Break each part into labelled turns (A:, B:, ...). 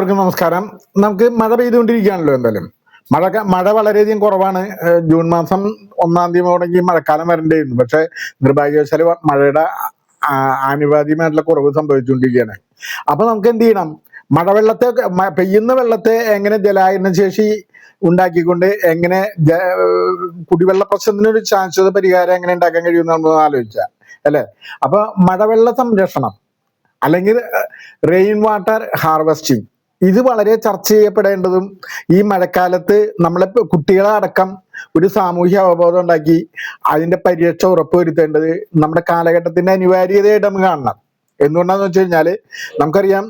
A: എല്ലാവർക്കും നമസ്കാരം. നമുക്ക് മഴ പെയ്തുകൊണ്ടിരിക്കുകയാണല്ലോ. എന്തായാലും മഴ വളരെയധികം കുറവാണ്. ജൂൺ മാസം 1-ാം തീയതി തുടങ്ങി മഴക്കാലം വരേണ്ടിയിരുന്നു. പക്ഷെ നിർഭാഗ്യവശാൽ മഴയുടെ ആനുപാതികമായിട്ടുള്ള കുറവ് സംഭവിച്ചുകൊണ്ടിരിക്കുകയാണ്. അപ്പൊ നമുക്ക് എന്ത് ചെയ്യണം? മഴവെള്ളത്തെ പെയ്യുന്ന വെള്ളത്തെ എങ്ങനെ ജലായന ശേഷി ഉണ്ടാക്കിക്കൊണ്ട് എങ്ങനെ കുടിവെള്ള പ്രശ്നത്തിനൊരു ശാശ്വത പരിഹാരം എങ്ങനെ ഉണ്ടാക്കാൻ കഴിയുമെന്ന് നമ്മൾ ആലോചിച്ചാൽ അല്ലെ. അപ്പൊ മഴവെള്ള സംരക്ഷണം അല്ലെങ്കിൽ റെയിൻ വാട്ടർ ഹാർവെസ്റ്റിംഗ് ഇത് വളരെ ചർച്ച ചെയ്യപ്പെടേണ്ടതും ഈ മഴക്കാലത്ത് നമ്മളെ കുട്ടികളെ അടക്കം ഒരു സാമൂഹ്യ അവബോധം ഉണ്ടാക്കി അതിന്റെ പരിരക്ഷ ഉറപ്പുവരുത്തേണ്ടത് നമ്മുടെ കാലഘട്ടത്തിന്റെ അനിവാര്യതയായിട്ട് നമുക്ക് കാണണം. എന്തുകൊണ്ടാന്ന് വെച്ച് കഴിഞ്ഞാല് നമുക്കറിയാം,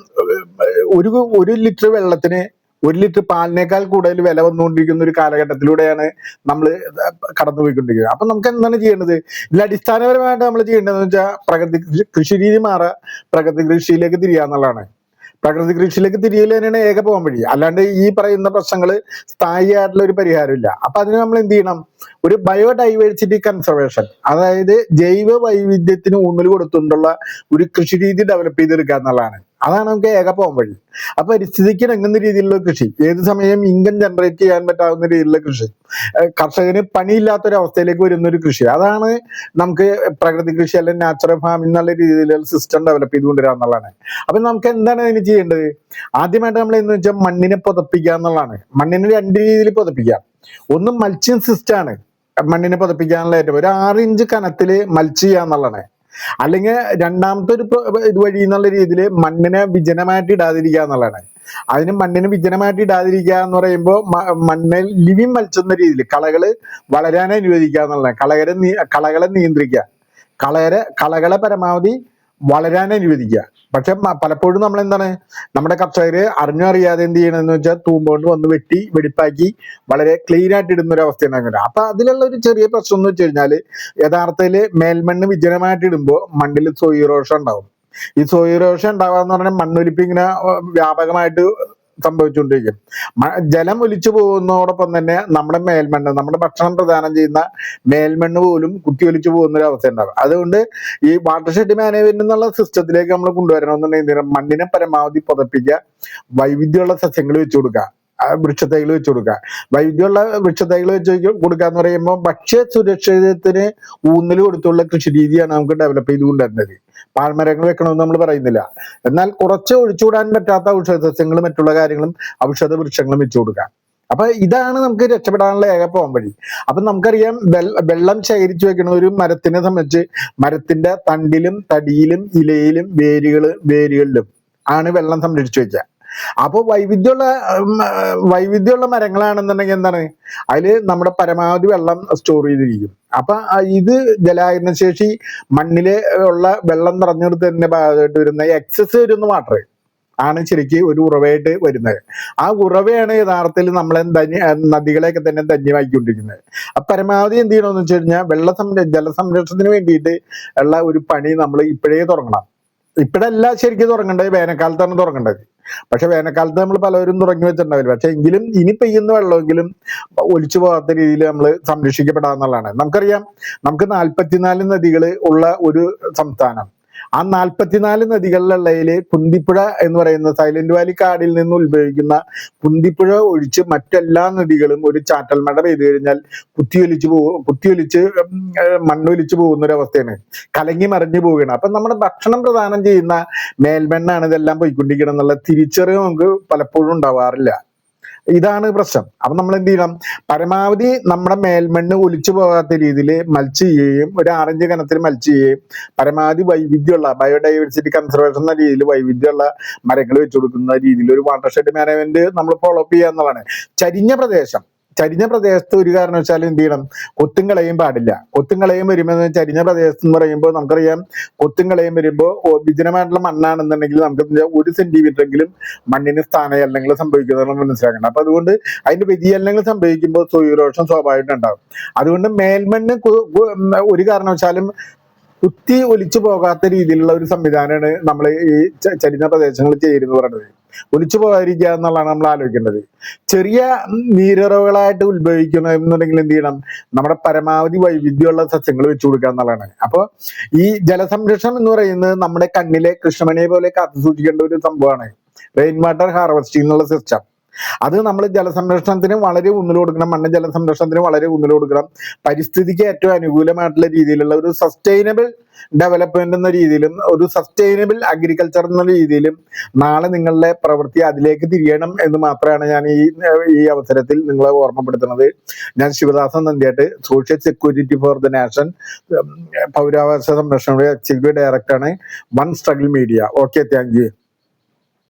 A: ഒരു ലിറ്റർ വെള്ളത്തിന് 1 ലിറ്റർ പാലിനേക്കാൾ കൂടുതൽ വില വന്നുകൊണ്ടിരിക്കുന്ന ഒരു കാലഘട്ടത്തിലൂടെയാണ് നമ്മൾ കടന്നുപോയിക്കൊണ്ടിരിക്കുന്നത്. അപ്പൊ നമുക്ക് എന്താണ് ചെയ്യേണ്ടത്? ഇതിൽ അടിസ്ഥാനപരമായിട്ട് നമ്മൾ ചെയ്യേണ്ടതെന്ന് വെച്ചാൽ പ്രകൃതി കൃഷി രീതി പ്രകൃതി കൃഷിയിലേക്ക് തിരിയാന്നുള്ളതാണ്. പ്രകൃതി കൃഷിയിലേക്ക് തിരിയൽ തന്നെയാണ് ഏക പോകാൻ വഴി. അല്ലാണ്ട് ഈ പറയുന്ന പ്രശ്നങ്ങൾ സ്ഥായിയായിട്ടുള്ള ഒരു പരിഹാരമില്ല. അപ്പൊ അതിന് നമ്മൾ എന്ത് ചെയ്യണം? ഒരു ബയോഡൈവേഴ്സിറ്റി കൺസർവേഷൻ, അതായത് ജൈവ വൈവിധ്യത്തിന് ഊന്നൽ കൊടുത്തുകൊണ്ടുള്ള ഒരു കൃഷി രീതി ഡെവലപ്പ് ചെയ്തെടുക്കുക എന്നുള്ളതാണ്. അതാണ് നമുക്ക് ഏക പോകാൻ വഴി. അപ്പൊ പരിസ്ഥിതിക്ക് ഇണങ്ങുന്ന രീതിയിലുള്ള കൃഷി, ഏത് സമയം ഇൻകം ജനറേറ്റ് ചെയ്യാൻ പറ്റാവുന്ന രീതിയിലുള്ള കൃഷി, കർഷകന് പണിയില്ലാത്തൊരവസ്ഥയിലേക്ക് വരുന്ന ഒരു കൃഷി, അതാണ് നമുക്ക് പ്രകൃതി കൃഷി അല്ലെങ്കിൽ നാച്ചുറൽ ഫാമിംഗ് എന്നുള്ള രീതിയിലുള്ള സിസ്റ്റം ഡെവലപ്പ് ചെയ്തുകൊണ്ടിരിക്കുക എന്നുള്ളതാണ്. അപ്പൊ നമുക്ക് എന്താണ് അതിന് ചെയ്യേണ്ടത്? ആദ്യമായിട്ട് നമ്മൾ എന്ന് വെച്ചാൽ മണ്ണിനെ പുതപ്പിക്കുക എന്നുള്ളതാണ്. മണ്ണിനെ 2 രീതിയിൽ പുതപ്പിക്കാം. ഒന്ന് മൾച്ചിങ് സിസ്റ്റം ആണ് മണ്ണിനെ പുതപ്പിക്കാനുള്ള ഏറ്റവും ഒരു 6 ഇഞ്ച് കനത്തില് മൾച്ച് ചെയ്യുക എന്നുള്ളതാണ്. അല്ലെങ്കിൽ രണ്ടാമത്തെ ഒരു ഇതുവഴി എന്നുള്ള രീതിയിൽ മണ്ണിനെ വിജനമായിട്ട് ഇടാതിരിക്കുക എന്നുള്ളതാണ്. അതിന് മണ്ണിന് വിജനമായിട്ട് ഇടാതിരിക്കുക എന്ന് പറയുമ്പോൾ മണ്ണിൽ ലിവിങ് മൽച്ചുന്ന രീതിയിൽ കളകള് വളരാൻ അനുവദിക്കുക എന്നുള്ളതാണ്. കളകളെ നിയന്ത്രിക്കുക, കളകളെ പരമാവധി വളരാൻ അനുവദിക്കുക. പക്ഷെ പലപ്പോഴും നമ്മൾ എന്താണ്, നമ്മുടെ കർഷകര് അറിഞ്ഞോ അറിയാതെ എന്ത് ചെയ്യണമെന്ന് വെച്ചാൽ തൂമ്പുകൊണ്ട് വന്ന് വെടിപ്പാക്കി വളരെ ക്ലീൻ ആയിട്ട് ഇടുന്ന ഒരു അവസ്ഥ ഉണ്ടാകുന്നത്. അപ്പൊ അതിലുള്ള ഒരു ചെറിയ പ്രശ്നം എന്ന് വെച്ച് കഴിഞ്ഞാല്, യഥാർത്ഥത്തില് മേൽമണ്ണ് വിജനമായിട്ട് ഇടുമ്പോൾ മണ്ണിൽ സോയിൽ ഇറോഷൻ ഉണ്ടാവും. ഈ സോയിൽ ഇറോഷൻ ഉണ്ടാവാന്ന് പറഞ്ഞാൽ മണ്ണൊലിപ്പ് ഇങ്ങനെ വ്യാപകമായിട്ട് സംഭവിച്ചുകൊണ്ടിരിക്കും. ജലം ഒലിച്ചു പോകുന്നതോടൊപ്പം തന്നെ നമ്മുടെ മേൽമണ്ണ്, നമ്മുടെ ഭക്ഷണം പ്രദാനം ചെയ്യുന്ന മേൽമണ്ണ് പോലും കുത്തിയൊലിച്ചു പോകുന്ന ഒരു അവസ്ഥ ഉണ്ടാകും. അതുകൊണ്ട് ഈ വാട്ടർ ഷെഡ് മാനേജ്മെന്റ് എന്നുള്ള സിസ്റ്റത്തിലേക്ക് നമ്മൾ കൊണ്ടുവരണമെന്നുണ്ടെങ്കിൽ മണ്ണിനെ പരമാവധി പുതപ്പിക്കുക, വൈവിധ്യമുള്ള സസ്യങ്ങൾ വെച്ചു കൊടുക്കുക, വൃക്ഷത്തൈകൾ വെച്ചു കൊടുക്കുക. വൈവിധ്യമുള്ള വൃക്ഷത്തൈകൾ വെച്ച് കൊടുക്കുക എന്ന് പറയുമ്പോൾ ഭക്ഷ്യ സുരക്ഷിതത്തിന് ഊന്നൽ കൊടുത്തുള്ള കൃഷി രീതിയാണ് നമുക്ക് ഡെവലപ്പ് ചെയ്ത് കൊണ്ടുവരുന്നത്. പാഴ്മരങ്ങൾ വെക്കണമെന്ന് നമ്മൾ പറയുന്നില്ല, എന്നാൽ കുറച്ച് ഒഴിച്ചുകൂടാൻ പറ്റാത്ത ഔഷധ സസ്യങ്ങളും മറ്റുള്ള കാര്യങ്ങളും ഔഷധ വൃക്ഷങ്ങളും വെച്ചു കൊടുക്കുക. അപ്പൊ ഇതാണ് നമുക്ക് രക്ഷപ്പെടാനുള്ള ഏക പോകാൻ വഴി. അപ്പൊ നമുക്കറിയാം, വെള്ളം ശേഖരിച്ചു വെക്കണ ഒരു മരത്തിനെ സംബന്ധിച്ച് മരത്തിന്റെ തണ്ടിലും തടിയിലും ഇലയിലും വേരുകളിലും ആണ് വെള്ളം സംരക്ഷിച്ചു വെക്കുക. അപ്പോൾ വൈവിധ്യമുള്ള മരങ്ങളാണെന്നുണ്ടെങ്കിൽ എന്താണ്, അതില് നമ്മുടെ പരമാവധി വെള്ളം സ്റ്റോർ ചെയ്തിരിക്കും. അപ്പൊ ഇത് ജലായന ശേഷി മണ്ണില് ഉള്ള വെള്ളം നിറഞ്ഞു തന്നെ ഭാഗമായിട്ട് വരുന്ന എക്സസ് വരുന്ന വാട്ടർ ആണ് ശരിക്കും ഒരു ഉറവയായിട്ട് വരുന്നത്. ആ ഉറവയാണ് യഥാർത്ഥത്തിൽ നമ്മളെ നദികളെയൊക്കെ തന്നെ ധന്യമാക്കിക്കൊണ്ടിരിക്കുന്നത്. അപ്പൊ പരമാവധി എന്ത് ചെയ്യണമെന്ന് വെച്ച് കഴിഞ്ഞാൽ ജലസംരക്ഷണത്തിന് വേണ്ടിയിട്ട് ഉള്ള ഒരു പണി നമ്മൾ ഇപ്പോഴേ തുടങ്ങണം. ഇപ്പോഴല്ല ശരിക്കും തുടങ്ങേണ്ടത്, വേനൽക്കാലത്താണ് തുടങ്ങേണ്ടത്. പക്ഷെ വേനൽക്കാലത്ത് നമ്മൾ പലവരും തുടങ്ങി വെച്ചിട്ടുണ്ടാവില്ല. പക്ഷെ എങ്കിലും ഇനി പെയ്യുന്ന വെള്ളമെങ്കിലും ഒലിച്ചു പോകാത്ത രീതിയിൽ നമ്മൾ സംരക്ഷിക്കപ്പെടാന്നുള്ളതാണ്. നമുക്കറിയാം, നമുക്ക് 44 നദികൾ ഉള്ള ഒരു സംസ്ഥാനം. ആ 44 നദികളിലുള്ളതിൽ കുന്തിപ്പുഴ എന്ന് പറയുന്ന സൈലന്റ് വാലി കാടിൽ നിന്ന് ഉത്ഭവിക്കുന്ന കുന്തിപ്പുഴ ഒഴിച്ച് മറ്റെല്ലാ നദികളും ഒരു ചാറ്റൽ മഴ പെയ്തു കഴിഞ്ഞാൽ കുത്തിയൊലിച്ച് മണ്ണൊലിച്ചു പോകുന്ന ഒരു അവസ്ഥയാണ്. കലങ്ങി മറിഞ്ഞു പോവുകയാണ്. അപ്പൊ നമ്മുടെ ഭക്ഷണം പ്രദാനം ചെയ്യുന്ന മേൽമണ്ണാണ് ഇതെല്ലാം പോയിക്കൊണ്ടിരിക്കണം എന്നുള്ള തിരിച്ചറിവ് നമുക്ക് പലപ്പോഴും ഉണ്ടാവാറില്ല. ഇതാണ് പ്രശ്നം. അപ്പൊ നമ്മൾ എന്ത് ചെയ്യണം? പരമാവധി നമ്മുടെ മേൽമണ്ണ് ഒലിച്ചു പോകാത്ത രീതിയിൽ മൽച്ച് ചെയ്യുകയും ഒരു 6 ഇഞ്ച് കനത്തിൽ മൽച്ച് ചെയ്യുകയും പരമാവധി വൈവിധ്യമുള്ള ബയോഡൈവേഴ്സിറ്റി കൺസർവേഷൻ എന്ന രീതിയിൽ വൈവിധ്യമുള്ള മരങ്ങൾ വെച്ചു കൊടുക്കുന്ന രീതിയിൽ ഒരു വാട്ടർ ഷെഡ് മാനേജ്മെന്റ് നമ്മൾ ഫോളോ അപ്പ് ചെയ്യുക എന്നുള്ളതാണ്. ചരിഞ്ഞ പ്രദേശത്ത് ഒരു കാരണവശാലും എന്ത് ചെയ്യണം? കൊത്തും പാടില്ല. കൊത്തും വരുമ്പോൾ ചരിഞ്ഞ പ്രദേശത്ത് എന്ന് പറയുമ്പോൾ നമുക്കറിയാം, കൊത്തും വരുമ്പോൾ വിജനമായിട്ടുള്ള മണ്ണാണെന്നുണ്ടെങ്കിൽ നമുക്ക് 1 സെന്റിമീറ്ററെങ്കിലും മണ്ണിന് സ്ഥാനചലനങ്ങൾ സംഭവിക്കുന്നതാണ് മനസ്സിലാക്കേണ്ടത്. അപ്പൊ അതുകൊണ്ട് അതിന്റെ വ്യതിചലനങ്ങൾ സംഭവിക്കുമ്പോൾ സോയിൽ ഇറോഷൻ സ്വാഭാവികമായിട്ട് ഉണ്ടാകും. അതുകൊണ്ട് മേൽമണ്ണ് ഒരു കാരണവശാലും കുത്തി ഒലിച്ചു പോകാത്ത രീതിയിലുള്ള ഒരു സംവിധാനമാണ് നമ്മൾ ഈ ചരിഞ്ഞ പ്രദേശങ്ങൾ ചെയ്യുന്നത് പറയുന്നത്. ഒലിച്ചു പോകാതിരിക്കുക എന്നുള്ളതാണ് നമ്മൾ ആലോചിക്കേണ്ടത്. ചെറിയ നീരുറവുകളായിട്ട് ഉത്ഭവിക്കണമെന്നുണ്ടെങ്കിൽ എന്ത് ചെയ്യണം? നമ്മുടെ പരമാവധി വൈവിധ്യമുള്ള സസ്യങ്ങൾ വെച്ചു കൊടുക്കുക എന്നുള്ളതാണ്. അപ്പോൾ ഈ ജലസംരക്ഷണം എന്ന് പറയുന്നത് നമ്മുടെ കണ്ണിലെ കൃഷ്ണമണിയെ പോലെ കാത്തു സൂക്ഷിക്കേണ്ട ഒരു സംഭവമാണ്. റെയിൻ വാട്ടർ ഹാർവെസ്റ്റിംഗ് എന്നുള്ള സിസ്റ്റം. അത് നമ്മൾ ജലസംരക്ഷണത്തിന് വളരെ ഊന്നൽ കൊടുക്കണം, മണ്ണ് ജലസംരക്ഷണത്തിന് വളരെ ഊന്നൽ കൊടുക്കണം. പരിസ്ഥിതിക്ക് ഏറ്റവും അനുകൂലമായിട്ടുള്ള രീതിയിലുള്ള ഒരു സസ്റ്റൈനബിൾ ഡെവലപ്മെന്റ് എന്ന രീതിയിലും ഒരു സസ്റ്റൈനബിൾ അഗ്രികൾച്ചർ എന്ന രീതിയിലും നാളെ നിങ്ങളുടെ പ്രവൃത്തി അതിലേക്ക് തിരിയണം എന്ന് മാത്രമാണ് ഞാൻ ഈ അവസരത്തിൽ നിങ്ങളെ ഓർമ്മപ്പെടുത്തുന്നത്. ഞാൻ ശിവദാസൻ നന്ദിയായിട്ട്, social security for the nation, പൗരാവകാശ സംരക്ഷണയുടെ എക്സിക്യൂട്ടീവ് ഡയറക്ടറാണ്, one struggle media. Okay, thank U.